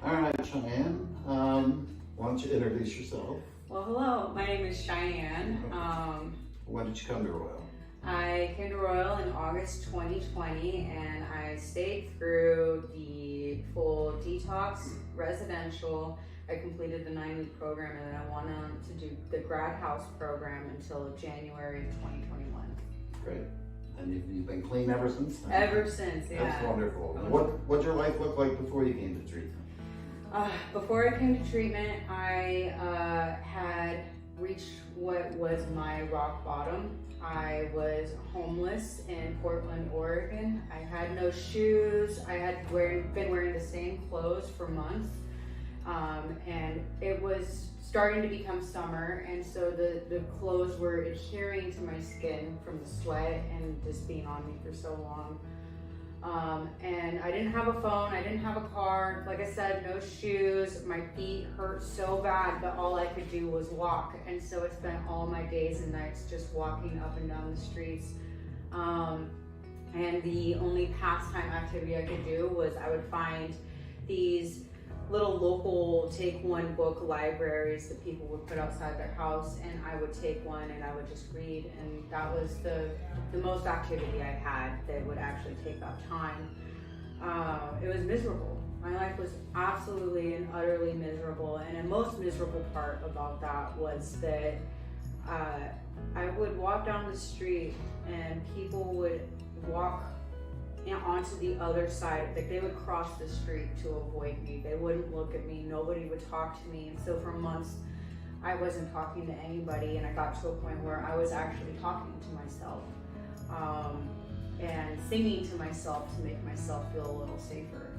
All right, Cheyenne, why don't you introduce yourself? Well, hello, my name is Cheyenne. When did you come to Royal? I came to Royal in August 2020 and I stayed through the full detox residential. I completed the 9-week program and then I went on to do the grad house program until January of 2021. Great. And you've been clean ever since then? Ever since, yeah. That's wonderful. And what'd your life look like before you came to treatment? Before I came to treatment, I had reached what was my rock bottom. I was homeless in Portland, Oregon. I had no shoes. I had been wearing the same clothes for months. And it was starting to become summer, and so the clothes were adhering to my skin from the sweat and just being on me for so long. And I didn't have a phone, I didn't have a car, like I said, no shoes. My feet hurt so bad that all I could do was walk, and so I spent all my days and nights just walking up and down the streets. And the only pastime activity I could do was I would find these little local take one book libraries that people would put outside their house, and I would take one and I would just read, and that was the most activity I had that would actually take up time. It was miserable. My life was absolutely and utterly miserable, and the most miserable part about that was that I would walk down the street and people would walk onto the other side. Like, they would cross the street to avoid me. They wouldn't look at me. Nobody would talk to me. And so for months, I wasn't talking to anybody, and I got to a point where I was actually talking to myself and singing to myself to make myself feel a little safer.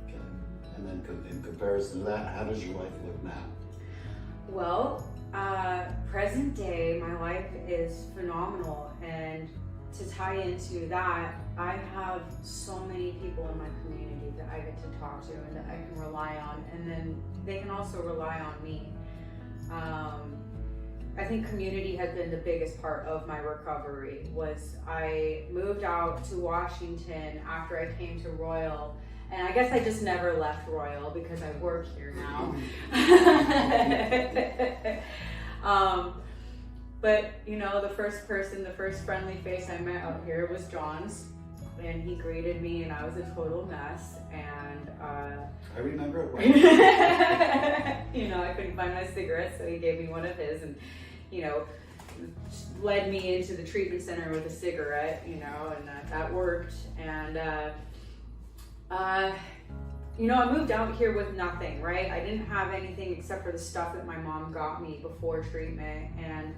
Okay. And then in comparison to that, how does your life look now? Well, present day, my life is phenomenal, and to tie into that, I have so many people in my community that I get to talk to and that I can rely on, and then they can also rely on me. I think community has been the biggest part of my recovery. I moved out to Washington after I came to Royal, and I guess I just never left Royal because I work here now. But you know, the first friendly face I met out here was John's, and he greeted me, and I was a total mess, and I remember it well. you know, I couldn't find my cigarettes, so he gave me one of his, and you know, led me into the treatment center with a cigarette, you know, and that worked. And you know, I moved out here with nothing, right? I didn't have anything except for the stuff that my mom got me before treatment, and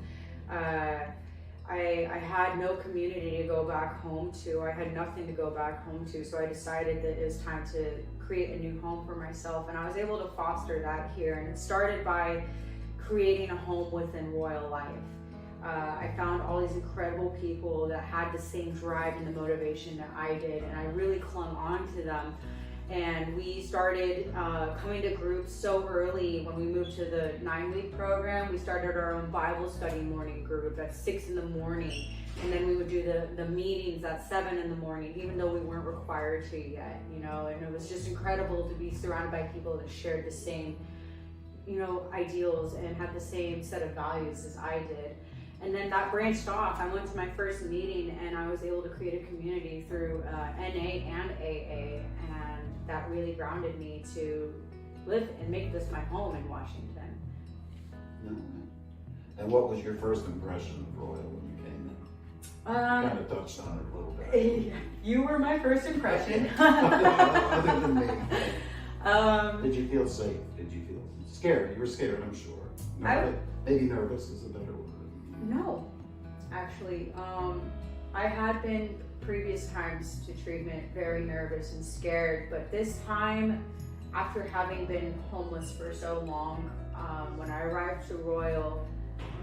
I had no community to go back home to. I had nothing to go back home to, so I decided that it was time to create a new home for myself, and I was able to foster that here. And it started by creating a home within Royal Life. I found all these incredible people that had the same drive and the motivation that I did, and I really clung on to them. And we started coming to groups so early. When we moved to the 9-week program, we started our own Bible study morning group at 6 in the morning. And then we would do the meetings at 7 in the morning, even though we weren't required to yet, you know. And it was just incredible to be surrounded by people that shared the same, you know, ideals and had the same set of values as I did. And then that branched off. I went to my first meeting and I was able to create a community through NA and AA, and that really grounded me to live and make this my home in Washington. And what was your first impression of Royal when you came in? You kind of touched on it a little bit. You were my first impression. Other than me. Did you feel safe? Did you feel scared? You were scared, I'm sure. Maybe nervous is a better word. No, actually, I had been previous times to treatment very nervous and scared, but this time, after having been homeless for so long, when I arrived to Royal,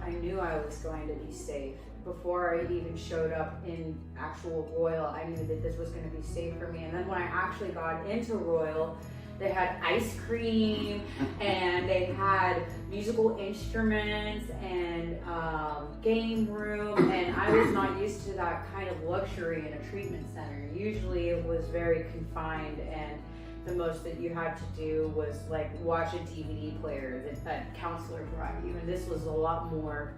I knew I was going to be safe. Before I even showed up in actual Royal, I knew that this was going to be safe for me. And then when I actually got into Royal, they had ice cream and they had musical instruments and game room, and I was not used to that kind of luxury in a treatment center. Usually it was very confined, and the most that you had to do was like watch a DVD player that a counselor brought you, and this was a lot more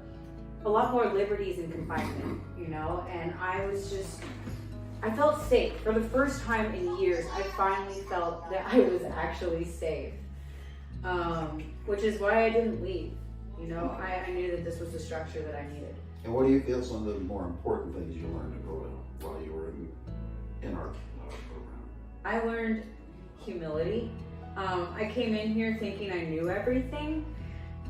liberties and confinement, you know. And I felt safe for the first time in years. I finally felt that I was actually safe, which is why I didn't leave. You know, I knew that this was the structure that I needed. And what do you feel some of the more important things you learned at Royal while you were in our program? I learned humility. I came in here thinking I knew everything,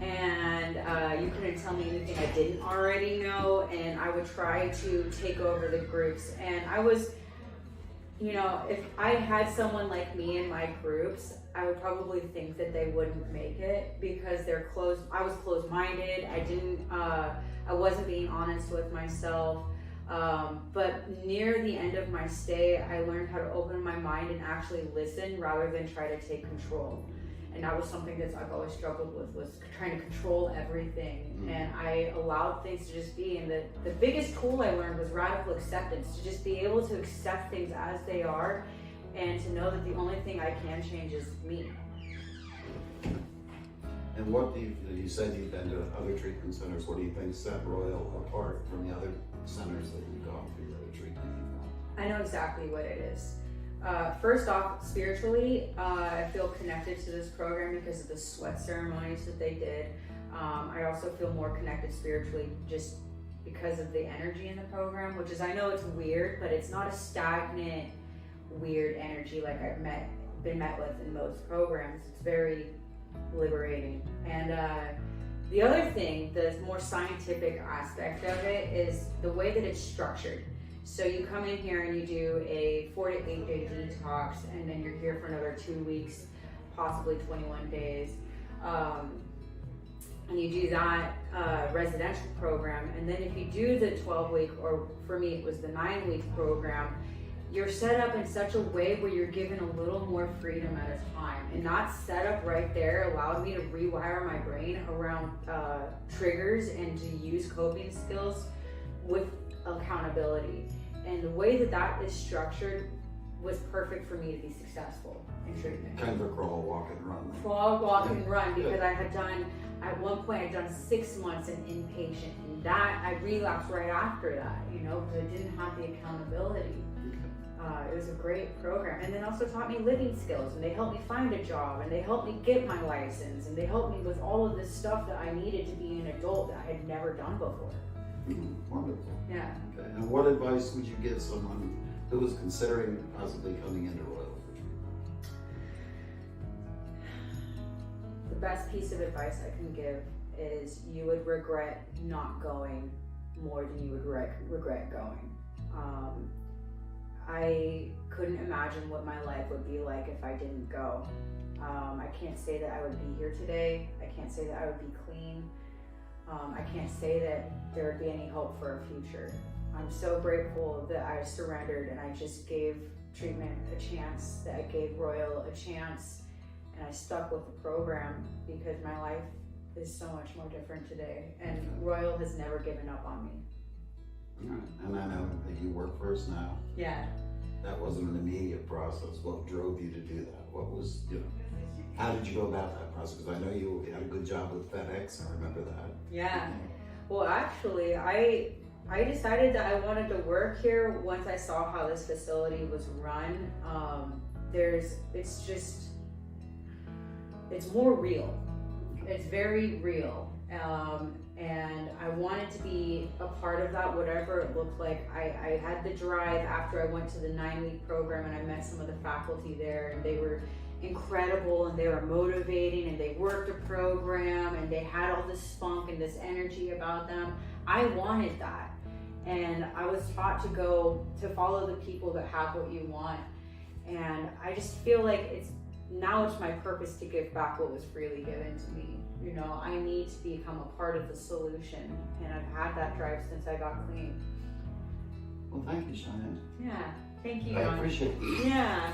and you couldn't tell me anything I didn't already know, and I would try to take over the groups. And I was, you know, if I had someone like me in my groups, I would probably think that they wouldn't make it because they're closed. I was closed-minded. I wasn't being honest with myself. But near the end of my stay, I learned how to open my mind and actually listen rather than try to take control. And that was something that I've always struggled with, was trying to control everything. Mm-hmm. And I allowed things to just be. And the biggest tool I learned was radical acceptance, to just be able to accept things as they are and to know that the only thing I can change is me. And what do you said you've been to other treatment centers. What do you think set Royal apart from the other centers that you've gone through, the other treatment you've gone? I know exactly what it is. First off, spiritually, I feel connected to this program because of the sweat ceremonies that they did. I also feel more connected spiritually just because of the energy in the program, which is, I know it's weird, but it's not a stagnant, weird energy like I've been met with in most programs. It's very liberating. And the other thing, the more scientific aspect of it, is the way that it's structured. So you come in here and you do a 4 to 8 day detox, and then you're here for another 2 weeks, possibly 21 days. And you do that residential program. And then if you do the 12-week, or for me it was the 9-week program, you're set up in such a way where you're given a little more freedom at a time. And that setup right there allowed me to rewire my brain around triggers and to use coping skills with accountability. And the way that that is structured was perfect for me to be successful in treatment. Kind of a crawl, walk, and run. Crawl, walk, and run, because I had done, at one point I'd done 6 months in inpatient, and that, I relapsed right after that, you know, because I didn't have the accountability. It was a great program, and then also taught me living skills, and they helped me find a job, and they helped me get my license, and they helped me with all of this stuff that I needed to be an adult that I had never done before. Wonderful. Yeah. Okay. And what advice would you give someone who was considering possibly coming into Royal for treatment? The best piece of advice I can give is you would regret not going more than you would regret going. I couldn't imagine what my life would be like if I didn't go. I can't say that I would be here today. I can't say that I would be clean. I can't say that there would be any hope for a future. I'm so grateful that I surrendered and I just gave treatment a chance, that I gave Royal a chance, and I stuck with the program because my life is so much more different today, and Royal has never given up on me. All right. And I know that you work for us now. Yeah. That wasn't an immediate process. What drove you to do that? What was, how did you go about that process? Because I know you had a good job with FedEx, I remember that. Yeah. Well, actually, I decided that I wanted to work here once I saw how this facility was run. It's more real. It's very real. And I wanted to be a part of that, whatever it looked like. I had the drive after I went to the 9-week program, and I met some of the faculty there, and they were incredible, and they were motivating, and they worked a program, and they had all this spunk and this energy about them. I wanted that. And I was taught to follow the people that have what you want. And I just feel like now it's my purpose to give back what was freely given to me. You know, I need to become a part of the solution, and I've had that drive since I got clean. Well, thank you, Cheyenne. Yeah, thank you. I appreciate it. Yeah.